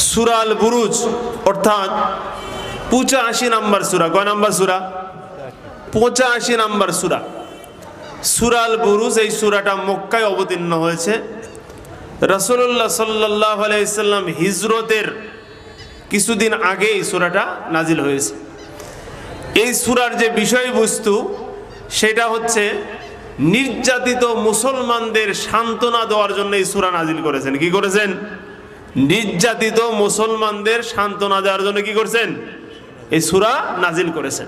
সূরা আল বুরুজ অর্থাৎ 85 নম্বর সূরা। কয় নম্বর সূরা? 85 নম্বর সূরা। সূরা আল বুরুজ এই সূরাটা মক্কায় অবতীর্ণ হয়েছে। রাসূলুল্লাহ সাল্লাল্লাহু আলাইহি সাল্লাম হিজরতের কিছুদিন আগে এই সূরাটা নাজিল হয়েছে। এই সূরার যে বিষয়বস্তু সেটা হচ্ছে নির্যাতিত মুসলমানদের সান্ত্বনা দেওয়ার জন্য এই সূরা নাজিল করেছেন। কি করেছেন? নির্যাতিত মুসলমানদের সান্ত্বনা দেওয়ার জন্য কি করেছেন? এই সূরা নাজিল করেছেন।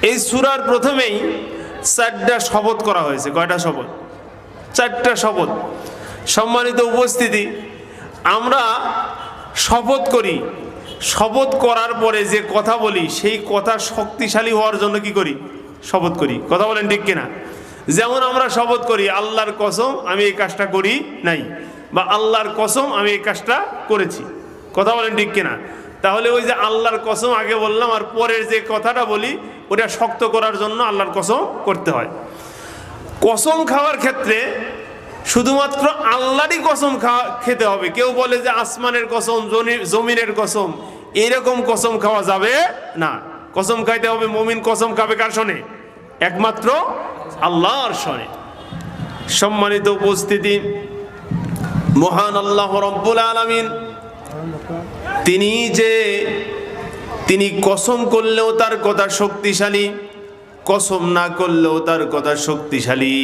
এই সূরার প্রথমেই 4টা শপথ করা হয়েছে। কয়টা শপথ? 4টা শপথ। সম্মানিত উপস্থিতি, আমরা শপথ করি, শপথ করার পরে যে কথা বলি সেই কথা শক্তিশালী হওয়ার জন্য কি করি? শপথ করি। কথা বলেন ঠিক কিনা? যেমন আমরা শপথ করি আল্লাহর কসম আমি এই কাজটা করি নাই, বা আল্লাহর কসম আমি এই কাজটা করেছি। কথা বলেন ঠিক কিনা? তাহলে ওই যে আল্লাহর কসম আগে বললাম আর পরের যে কথাটা বলি ওটা শক্ত করার জন্য আল্লাহর কসম করতে হয়। কসম খাওয়ার ক্ষেত্রে শুধুমাত্র আল্লাহরই কসম খেতে হবে। কেউ বলে যে আসমানের কসম, জমিনের কসম, এরকম কসম খাওয়া যাবে না। কসম খাইতে হবে, মুমিন কসম খাবে কার শনে? একমাত্র আল্লাহর শনে। সম্মানিত উপস্থিতি, মহান আল্লাহ রব্বুল আলামিন তিনি কসম করলেও তার কথা শক্তিশালী, কসম না করলেও তার কথা শক্তিশালী।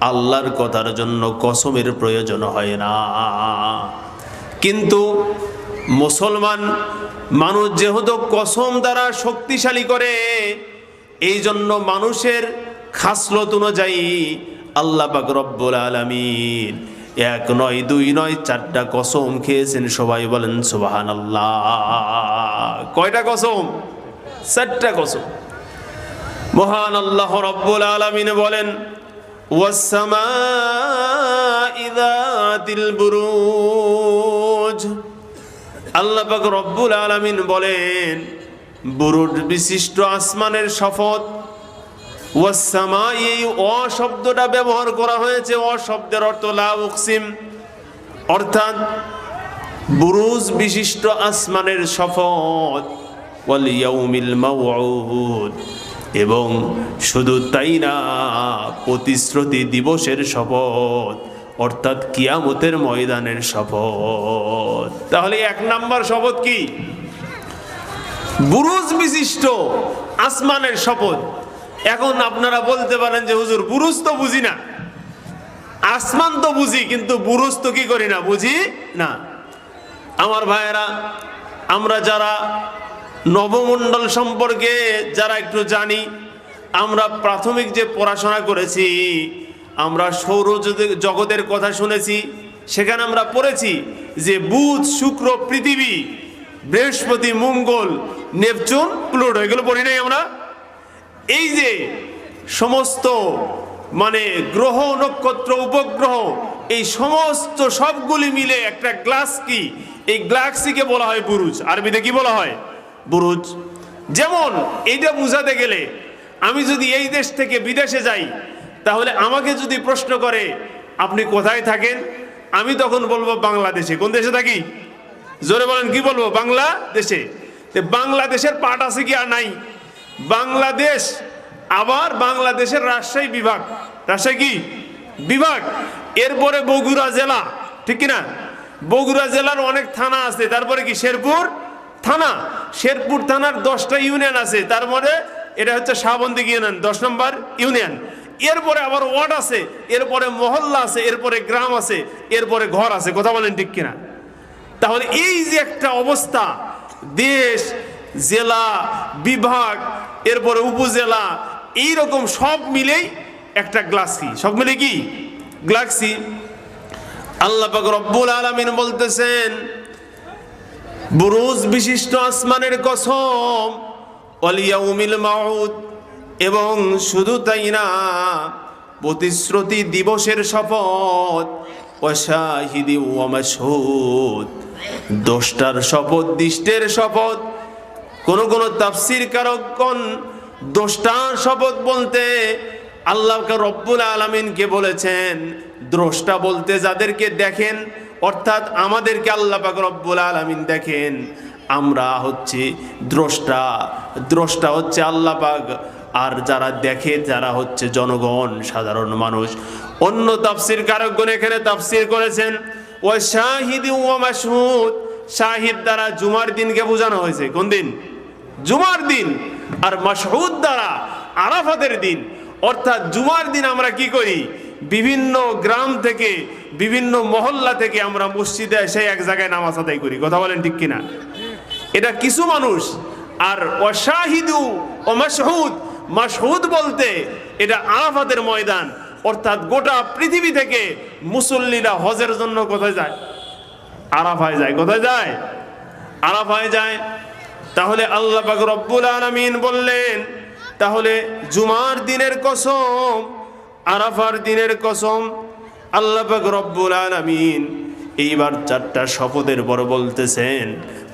আল্লাহর কথার জন্য কসমের প্রয়োজন হয় না। কিন্তু মুসলমান মানুষ যেহেতু কসম দ্বারা শক্তিশালী করে, এই জন্য মানুষের খাসলত অনুযায়ী আল্লাহ পাক রব্বুল আলামিন 1 নয় 2 নয় 4টা কসম খেয়েছেন। সবাই বলেন সুবহানাল্লাহ। কয়টা কসম? 4টা কসম। মহান আল্লাহ রব্বুল আলামিন বলেন ওয়াস-সামাই যাতিল বুরুজ। আল্লাহ পাক রব্বুল আলামিন বলেন বুরুজ বিশিষ্ট আসমানের শপথ। ওয়াস-সামাই, এই অ শব্দটা ব্যবহার করা হয়েছে। অ শব্দের অর্থ লা উকসিম, অর্থাৎ বুরুজ বিশিষ্ট আসমানের শপথ। ওয়াল ইয়াউমিল মাউউদ, এবং শুধু তাই না, প্রতিশ্রুতি দিবসের শপথ, অর্থাৎ কিয়ামতের ময়দানের শপথ। তাহলে 1 নাম্বার শপথ কি? বুরুজ বিশিষ্ট আসমানের শপথ। এখন আপনারা বলতে পারেন যে হুজুর বুরুজ তো বুঝি না, আসমান তো বুঝি, কিন্তু বুরুজ তো কি করি না, বুঝি না। আমার ভাইয়েরা, আমরা যারা নবমণ্ডল সম্পর্কে যারা একটু জানি, আমরা প্রাথমিক যে পড়াশোনা করেছি, আমরা সৌর জগতের কথা শুনেছি। সেখানে আমরা পড়েছি যে বুধ, শুক্র, পৃথিবী, বৃহস্পতি, মঙ্গল, নেপচুন, প্লুটো, এগুলো পড়ি নাই আমরা? এই যে সমস্ত গ্রহ, নক্ষত্র, উপগ্রহ, এই সমস্ত সবগুলি মিলে একটা গ্যালাক্সি, এই গ্যালাক্সিকে বলা হয় বুরুজ। আরবিতে কি বলা হয়? বুরুজ। যেমন এইটা বুঝাতে গেলে আমি যদি এই দেশ থেকে বিদেশে যাই, তাহলে আমাকে যদি প্রশ্ন করে আপনি কোথায় থাকেন, আমি তখন বলবো বাংলাদেশে। কোন দেশে থাকি? জোরে বলেন, কি বলবো? বাংলাদেশে। বাংলাদেশের পাট আছে কি আর নাই? বাংলাদেশ, আবার বাংলাদেশের রাজশাহী বিভাগ, রাজশাহী কি বিভাগ, এরপরে বগুড়া জেলা, ঠিক কিনা? বগুড়া জেলার অনেক থানা আছে। তারপরে কি শেরপুর থানা, শেরপুর থানার 10টা ইউনিয়ন আছে। তারপরে এটা হচ্ছে শাহবন্দি ইউনিয়ন, 10 নম্বর ইউনিয়ন। এরপরে আবার ওয়ার্ড আছে, এরপরে মহল্লা আছে, এরপরে গ্রাম আছে, এরপরে ঘর আছে। কথা বলেন ঠিক কিনা? তাহলে এই যে একটা অবস্থা, দেশ, জেলা, বিভাগ, এরপরে উপজেলা, এইরকম সব মিলেই একটা গ্যালাক্সি। সব মিলে কি গ্যালাক্সি? আল্লাহ পাক রব্বুল আলামিন বলতেছেন বুরুজ বিশিষ্ট আসমানের কসম, ওয়াল ইয়াউমিল মাউউদ, এবং শুধু তাই না, প্রতিশ্রুতি দিবসের শপথ, ওয়া শাহিদি ওয়া মাশহুদ, দ্রষ্টার শপথ, দৃষ্টের শপথ। কোন তাফসীর কারকগণ দ্রষ্টার শপথ বলতে আল্লাহ রব্বুল আলামিনকে বলেছেন দ্রষ্টা বলতে যাদেরকে দেখেন, অর্থাৎ আমাদেরকে আল্লাহ পাক রব্বুল আলামিন দেখেন, আমরা হচ্ছে দ্রষ্টা হচ্ছে আল্লাহ পাক, আর যারা দেখে যারা হচ্ছে জনগণ, সাধারণ মানুষ। অন্য তাফসীর কারকগণ এখানে তাফসীর করেছেন ওয়া শাহিদ ওয়া মাশহুদ, শাহিদ দ্বারা জুমার দিনকে বোঝানো হয়েছে। কোন দিন? জুমার দিন। আর মাশহুদ দ্বারা আরাফাতের দিন। অর্থাৎ জুমার দিন আমরা কি করি? বিভিন্ন গ্রাম থেকে, বিভিন্ন মহল্লা থেকে আমরা মসজিদে এসে এক জায়গায় নামাজ আদায় করি। কথা বলেন ঠিক কিনা? এটা কিছু মানুষ। আর ওয়াশাহিদু ও মাশহুদ, মাশহুদ বলতে এটা আরাফাতের ময়দান, অর্থাৎ গোটা পৃথিবী থেকে মুসল্লিরা হজের জন্য কোথায় যায়? আরাফায় যায়। কোথায় যায়? আরাফায় যায়। তাহলে আল্লাহ পাক রব্বুল আলামিন বললেন, তাহলে জুমার দিনের কসম, আরাফার দিনের কসম। আল্লাহ পাক রব্বুল আলামিন এইবার চারটা শপথের পর বলতেছেন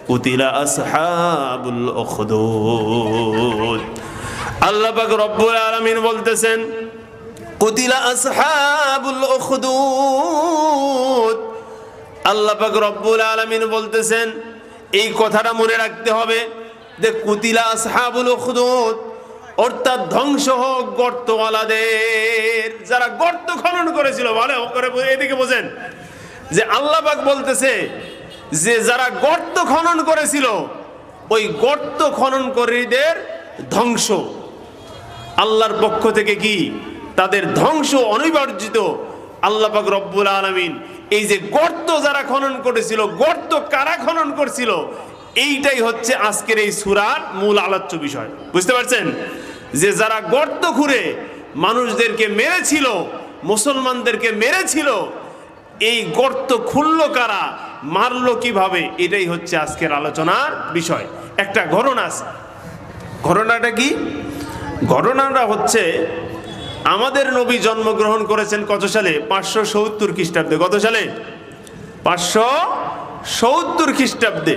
কুতিলা আসহাবুল উখদুদ। আল্লাহ পাক রব্বুল আলামিন বলতেছেন কুতিলা আসহাবুল উখদুদ। আল্লাহ পাক রব্বুল আলামিন বলতেছেন, এই কথাটা মনে রাখতে হবে যে কুতিলা আসহাবুল উখদুদ অর্থাৎ ধ্বংস হোক গর্তওয়ালাদের, যারা গর্ত খনন করেছিল। ভালো করে এদিকে বোঝেন যে আল্লাহ পাক বলতেছে যে যারা গর্ত খনন করেছিল, ওই গর্ত খননকারীদের ধ্বংস আল্লাহর পক্ষ থেকে কি তাদের ধ্বংস অনিবার্জিত। আল্লাহ পাক রব্বুল আলামিন এই যে গর্ত যারা খনন করেছিল, গর্ত কারা খনন করছিল, এইটাই হচ্ছে আজকের এই সূরার মূল আলোচ্য বিষয়। বুঝতে পারছেন? যে যারা গর্ত খুঁড়ে মানুষদেরকে মেরেছিল, মুসলমানদেরকে মেরেছিল, এই গর্ত খুললো কারা, মারলো কিভাবে, এটাই হচ্ছে আজকের আলোচনার বিষয়। একটা ঘটনা আছে। ঘটনাটা কি? ঘটনাটা হচ্ছে আমাদের নবী জন্মগ্রহণ করেছেন কত সালে? 570 খ্রিস্টাব্দে। কত সালে? 570 খ্রিস্টাব্দে।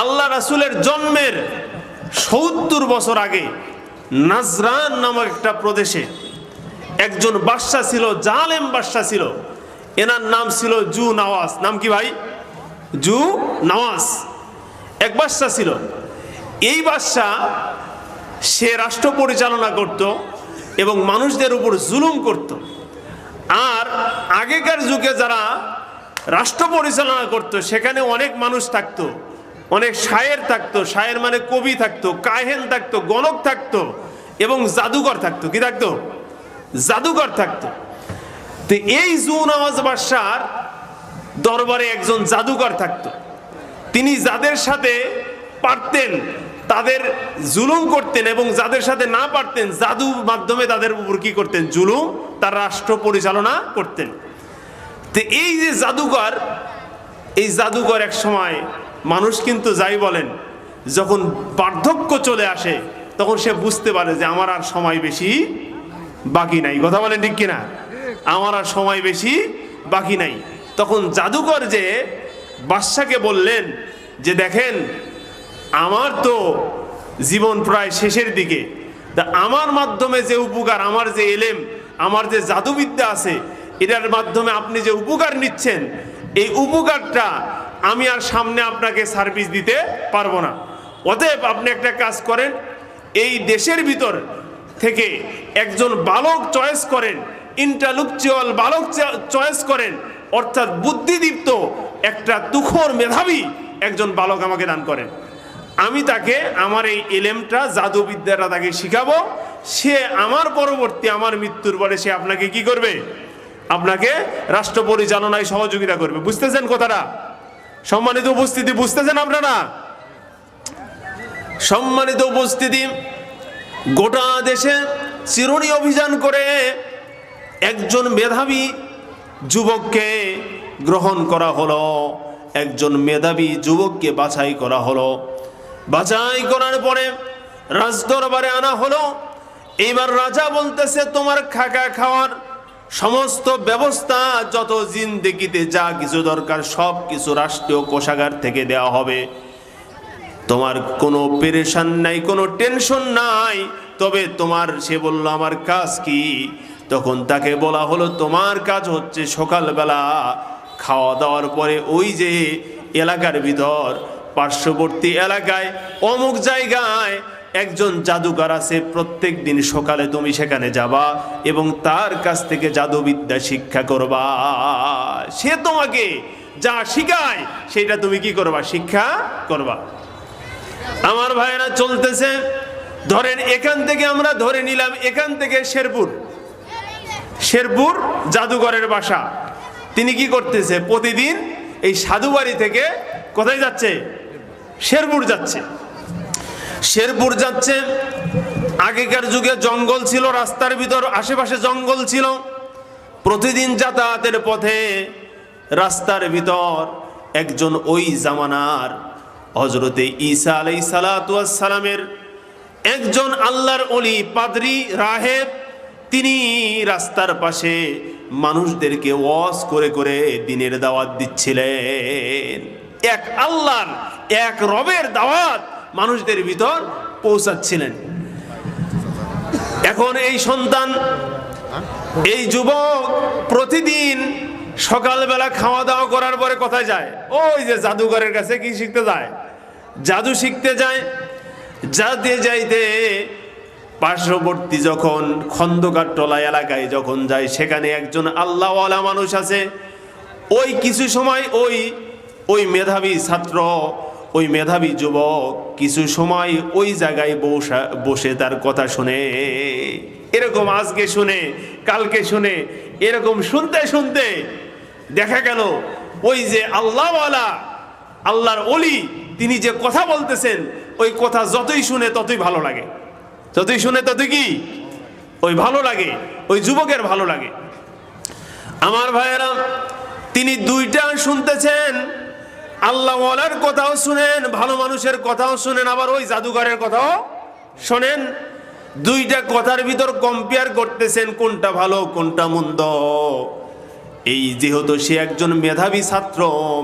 আল্লাহ রাসূলের জন্মের 70 বছর আগে নাজরান নামক একটা প্রদেশে একজন বাদশা ছিল, জালেম বাদশা ছিল। এনার নাম ছিল জু নওয়াজ। নাম কি ভাই? জু নওয়াজ। এক বাদশা ছিল। এই বাদশা সে রাষ্ট্র পরিচালনা করত এবং মানুষদের উপর জুলুম করত। আর আগেকার যুগে যারা রাষ্ট্র পরিচালনা করত, সেখানে অনেক মানুষ থাকতো, অনেক শায়ের থাকতো। শায়ের মানে কবি থাকতো, কাহেন থাকতো, গণক থাকতো এবং জাদুকর থাকতো। কি থাকতো? জাদুকর থাকতো। তো এই জু নওয়াজ বাদশার দরবারে একজন জাদুকর থাকতো। তিনি যাদের সাথে পারতেন তাদের জুলুম করতেন এবং যাদের সাথে না পারতেন জাদুর মাধ্যমে তাদের উপর কি করতেন? জুলুম, তার রাষ্ট্র পরিচালনা করতেন। তো এই যে জাদুকর, এই জাদুকর এক সময়, মানুষ কিন্তু যাই বলেন, যখন বার্ধক্য চলে আসে তখন সে বুঝতে পারে যে আমার আর সময় বেশি বাকি নাই। কথা বলেন ঠিক কিনা? আমার আর সময় বেশি বাকি নাই। তখন জাদুকর যে বাদশাকে বললেন যে দেখেন, আমার তো জীবন প্রায় শেষের দিকে, তা আমার মাধ্যমে যে উপকার, আমার যে এলেম, আমার যে জাদুবিদ্যা আছে, এটার মাধ্যমে আপনি যে উপকার নিচ্ছেন, এই উপকারটা আমি আর সামনে আপনাকে সার্ভিস দিতে পারবো না। অতএব আপনি একটা কাজ করেন, এই দেশের ভিতর থেকে একজন বালক চয়েস করেন, ইন্টালেকচুয়াল বালক চয়েস করেন, অর্থাৎ বুদ্ধিদীপ্ত একটা তুখর মেধাবী একজন বালক আমাকে দান করেন। আমি তাকে আমার এই এলেমটা, জাদুবিদ্যাটা তাকে শিখাবো। সে আমার পরবর্তী, আমার মৃত্যুর পরে সে আপনাকে কি করবে? আপনাকে রাষ্ট্র পরিচালনায় সহযোগিতা করবে। বুঝতেছেন কথাটা? সম্মানিত উপস্থিতি, বুঝতেছেন আপনারা? সম্মানিত উপস্থিতি, গোটা দেশে চিরুনি অভিযান করে একজন মেধাবী যুবককে গ্রহণ করা হলো, একজন মেধাবী যুবককে বাছাই করা হলো। বাছাই করার পরে রাজদরবারে আনা হলো। এইবার রাজা বলতেছে, তোমার খাকা খাওয়ার সমস্ত ব্যবস্থা, যত জিন্দেগিতে যা কিছু দরকার সব কিছু রাষ্ট্রীয় কোষাগার থেকে দেওয়া হবে। তোমার কোনো পেরেশান নাই, কোনো টেনশন নাই। তবে তোমার, সে বলল আমার কাজ কি? তখন তাকে বলা হলো, তোমার কাজ হচ্ছে সকালবেলা খাওয়া দাওয়ার পরে ওই যে এলাকার ভিতর পার্শ্ববর্তী এলাকায় অমুক জায়গায় একজন জাদুকর আছে, প্রত্যেক দিন সকালে তুমি সেখানে যাবা এবং তার কাছ থেকে জাদুবিদ্যা শিক্ষা করবা। সে তোমাকে যা শিখায় সেটা তুমি কি করবা? শিক্ষা করবা। আমার ভাইয়েরা চলতেছে, ধরেন এখান থেকে আমরা ধরে নিলাম এখান থেকে শেরপুর জাদুঘরের বাসা। তিনি কি করতেছে? প্রতিদিন এই সাধুবাড়ি থেকে কোথায় যাচ্ছে? শেরপুর যাচ্ছে। শেরপুর যাচ্ছে। আগেকার যুগে জঙ্গল ছিল, রাস্তার ভিতর আশেপাশে জঙ্গল ছিল। প্রতিদিন যাতায়াতের পথে রাস্তার ভিতর একজন ওই জামানার হযরতে ঈসা আলাইহিস সালাতু ওয়াস সালামের একজন আল্লাহর ওলি পাদ্রী রাহেব, তিনি রাস্তার পাশে মানুষদেরকে ওয়াজ করে করে দ্বীনের দাওয়াত দিচ্ছিলেন। এক আল্লাহর, এক রবের দাওয়াত মানুষদের ভিতর পৌঁছাচ্ছিলেন। এখন এই সন্তান, এই যুবক প্রতিদিন সকালবেলা খাওয়া দাওয়া করার পরে কোথায় যায়? ওই যে জাদুঘরের কাছে কি শিখতে যায়? জাদু শিখতে যায়। যাতে যাইতে পার্শ্ববর্তী যখন খন্দকার টলা এলাকায় যখন যায়, সেখানে একজন আল্লাহওয়ালা মানুষ আছে। ওই কিছু সময় ওই মেধাবী ছাত্র, ওই মেধাবী যুবক কিছু সময় ওই জায়গায় বসে তার কথা শুনে। এরকম আজকে শুনে, কালকে শুনে, এরকম শুনতে শুনতে দেখা গেল ওই যে আল্লাহওয়ালা, আল্লাহর ওলি, তিনি যে কথা বলতেছেন ওই কথা যতই শুনে ততই ভালো লাগে, যতই শুনে ততই কি ওই ভালো লাগে, ওই যুবকের ভালো লাগে। আমার ভাইয়েরা, তিনি দুইটা শুনতেছেন, আল্লাহওয়ালার কথাও শুনেন, ভালো মানুষের কথাও শুনেন, আবার ওই জাদুঘরের কথাও শোনেন। দুইটা কথার ভিতর কম্পেয়ার করতেছেন কোনটা ভালো কোনটা মন্দ। এই যেহেতু সে একজন মেধাবী ছাত্র,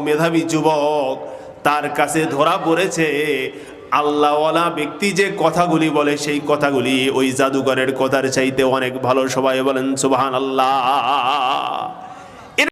মেধাবী যুবক, তার কাছে ধরা পড়েছে আল্লাহওয়ালা ব্যক্তি যে কথাগুলি বলে সেই কথাগুলি ওই জাদুঘরের কথার চাইতে অনেক ভালো। সবাই বলেন সুবহানাল্লাহ।